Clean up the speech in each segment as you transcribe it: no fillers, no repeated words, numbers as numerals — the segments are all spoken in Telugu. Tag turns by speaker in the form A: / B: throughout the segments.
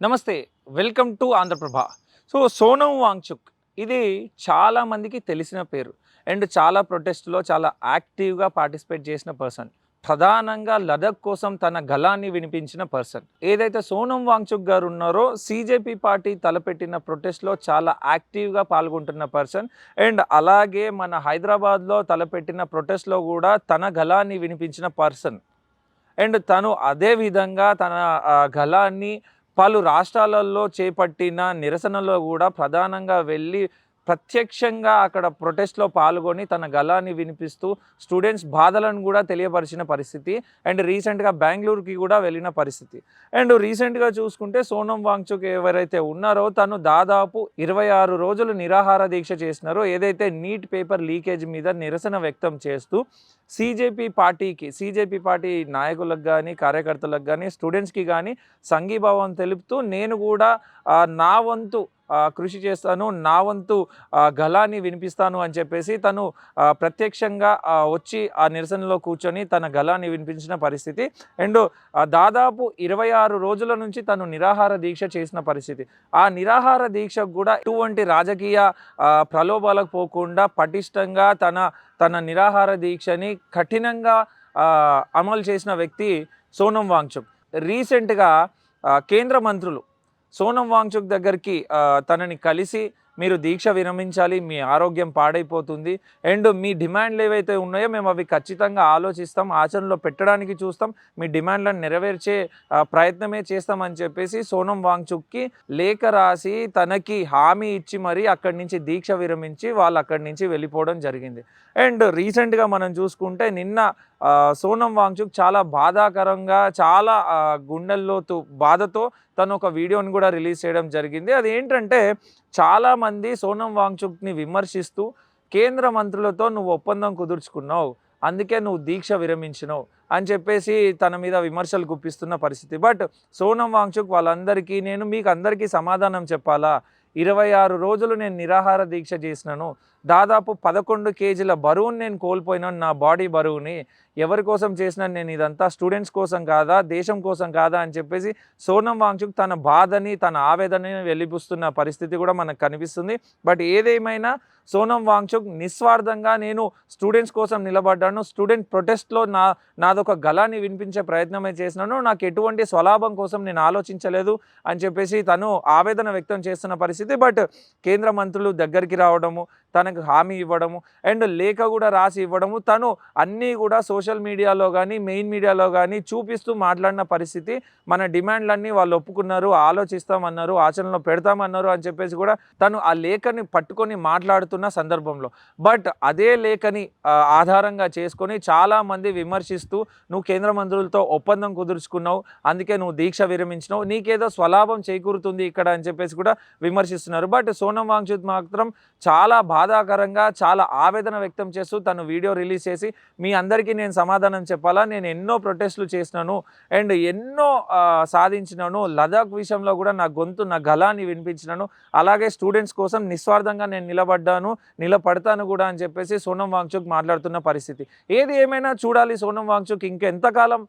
A: నమస్తే, వెల్కమ్ టు ఆంధ్రప్రభ. సోనం వాంగ్చుక్ ఇది చాలా మందికి తెలిసిన పేరు. అండ్ చాలా ప్రొటెస్ట్‌లో చాలా యాక్టివ్‌గా పార్టిసిపేట్ చేసిన పర్సన్. ప్రధానంగా లదాఖ్ కోసం తన గళాన్ని వినిపించిన పర్సన్. ఏదైతే సోనం వాంగ్చుక్ గారు ఉన్నారో సీజేపీ పార్టీ తలపెట్టిన ప్రొటెస్ట్‌లో చాలా యాక్టివ్‌గా పాల్గొంటున్న పర్సన్. అండ్ అలాగే మన హైదరాబాద్‌లో తలపెట్టిన ప్రొటెస్ట్‌లో కూడా తన గళాన్ని వినిపించిన పర్సన్. అండ్ తను అదే విధంగా తన గళాన్ని పలు రాష్ట్రాలలో చేపట్టిన నిరసనలో కూడా ప్రధానంగా వెళ్ళి ప్రత్యక్షంగా అక్కడ ప్రొటెస్ట్‌లో పాల్గొని తన గళాన్ని వినిపిస్తూ స్టూడెంట్స్ బాధలను కూడా తెలియపరిచిన పరిస్థితి. అండ్ రీసెంట్‌గా బెంగుళూరుకి కూడా వెళ్ళిన పరిస్థితి. అండ్ రీసెంట్‌గా చూసుకుంటే సోనం వాంగ్చుక్ ఎవరైతే ఉన్నారో తను దాదాపు 26 రోజులు నిరాహార దీక్ష చేసినారో, ఏదైతే నీట్ పేపర్ లీకేజ్ మీద నిరసన వ్యక్తం చేస్తూ సీజేపీ పార్టీ నాయకులకు కానీ, కార్యకర్తలకు కానీ, స్టూడెంట్స్‌కి కానీ సంఘీభావం తెలుపుతూ నేను కూడా నా వంతు కృషి చేస్తాను, నా వంతు గళాన్ని వినిపిస్తాను అని చెప్పేసి తను ప్రత్యక్షంగా వచ్చి ఆ నిరసనలో కూర్చొని తన గళాన్ని వినిపించిన పరిస్థితి. అండ్ దాదాపు 26 రోజుల నుంచి తను నిరాహార దీక్ష చేసిన పరిస్థితి. ఆ నిరాహార దీక్షకు కూడా ఎటువంటి రాజకీయ ప్రలోభాలకు పోకుండా పటిష్టంగా తన నిరాహార దీక్షని కఠినంగా అమలు చేసిన వ్యక్తి సోనం వాంగ్చుక్. రీసెంట్‌గా కేంద్ర మంత్రులు సోనం వాంగ్చుక్ దగ్గరికి తనని కలిసి మీరు దీక్ష విరమించాలి, మీ ఆరోగ్యం పాడైపోతుంది, అండ్ మీ డిమాండ్లు ఏవైతే ఉన్నాయో మేము అవి ఖచ్చితంగా ఆలోచిస్తాం, ఆచరణలో పెట్టడానికి చూస్తాం, మీ డిమాండ్లను నెరవేర్చే ప్రయత్నమే చేస్తామని చెప్పేసి సోనం వాంగ్చుక్కి లేఖ రాసి తనకి హామీ ఇచ్చి మరీ అక్కడి నుంచి దీక్ష విరమించి వాళ్ళు అక్కడి నుంచి వెళ్ళిపోవడం జరిగింది. అండ్ రీసెంట్గా మనం చూసుకుంటే నిన్న సోనం వాంగ్చుక్ చాలా బాధాకరంగా, చాలా గుండెల్లోతు బాధతో తను ఒక వీడియోని కూడా రిలీజ్ చేయడం జరిగింది. అది ఏంటంటే చాలామంది సోనం వాంగ్చుక్ని విమర్శిస్తూ కేంద్ర మంత్రులతో నువ్వు ఒప్పందం కుదుర్చుకున్నావు, అందుకే నువ్వు దీక్ష విరమించినావు అని చెప్పేసి తన మీద విమర్శలు గుప్పిస్తున్న పరిస్థితి. బట్ సోనం వాంగ్చుక్ వాళ్ళందరికీ మీకు అందరికీ సమాధానం చెప్పాలా, 26 రోజులు నేను నిరాహార దీక్ష చేసినాను, దాదాపు 11 కేజీల బరువుని నేను కోల్పోయినాను, నా బాడీ బరువుని. ఎవరి కోసం చేసినాను నేను ఇదంతా, స్టూడెంట్స్ కోసం కాదా, దేశం కోసం కాదా అని చెప్పేసి సోనం వాంగ్చుక్ తన బాధని, తన ఆవేదనని వెలిబుస్తున్న పరిస్థితి కూడా మనకు కనిపిస్తుంది. బట్ ఏదేమైనా సోనం వాంగ్చుక్ నిస్వార్థంగా నేను స్టూడెంట్స్ కోసం నిలబడ్డాను, స్టూడెంట్ ప్రొటెస్ట్లో నాదొక గళాన్ని వినిపించే ప్రయత్నమే చేసినాను, నాకు ఎటువంటి స్వలాభం కోసం నేను ఆలోచించలేదు అని చెప్పేసి తను ఆవేదన వ్యక్తం చేస్తున్న పరిస్థితి. బట్ కేంద్ర మంత్రులు దగ్గరికి రావడము, తనకు హామీ ఇవ్వడము, అండ్ లేఖ కూడా రాసి ఇవ్వడము, తను అన్నీ కూడా సోషల్ మీడియాలో కానీ మెయిన్ మీడియాలో కానీ చూపిస్తూ మాట్లాడిన పరిస్థితి. మన డిమాండ్లన్నీ వాళ్ళు ఒప్పుకున్నారు, ఆలోచిస్తామన్నారు, ఆచరణలో పెడతామన్నారు అని చెప్పేసి కూడా తను ఆ లేఖని పట్టుకొని మాట్లాడుతున్న సందర్భంలో. బట్ అదే లేఖని ఆధారంగా చేసుకొని చాలామంది విమర్శిస్తూ నువ్వు కేంద్ర మంత్రులతో ఒప్పందం కుదుర్చుకున్నావు, అందుకే నువ్వు దీక్ష విరమించినావు, నీకేదో స్వలాభం చేకూరుతుంది ఇక్కడ అని చెప్పేసి కూడా విమర్శిస్తున్నారు. బట్ సోనం వాంగ్చుక్ మాత్రం చాలా బాధాకరంగా, చాలా ఆవేదన వ్యక్తం చేస్తూ తను వీడియో రిలీజ్ చేసి మీ అందరికీ నేను సమాధానం చెప్పాలా, నేను ఎన్నో ప్రొటెస్టులు చేసినాను అండ్ ఎన్నో సాధించినాను, లదాఖ్ విషయంలో కూడా నా గొంతు, నా గళాన్ని వినిపించినాను, అలాగే స్టూడెంట్స్ కోసం నిస్వార్థంగా నేను నిలబడతాను కూడా అని చెప్పేసి సోనం వాంగ్చుక్ మాట్లాడుతున్న పరిస్థితి. ఏది ఏమైనా చూడాలి సోనం వాంగ్చుక్ ఇంకెంతకాలం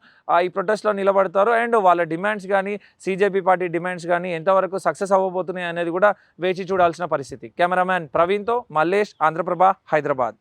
A: ఈ ప్రొటెస్ట్లో నిలబడతారో, అండ్ వాళ్ళ డిమాండ్స్ కానీ సీజేపీ పార్టీ డిమాండ్స్ కానీ ఎంతవరకు సక్సెస్ అవ్వబోతున్నాయి అనేది కూడా వేచి చూడాల్సిన పరిస్థితి. కెమెరామ్యాన్ ప్రవీణ్తో మల్లేష్, ఆంధ్రప్రభ, హైదరాబాద్.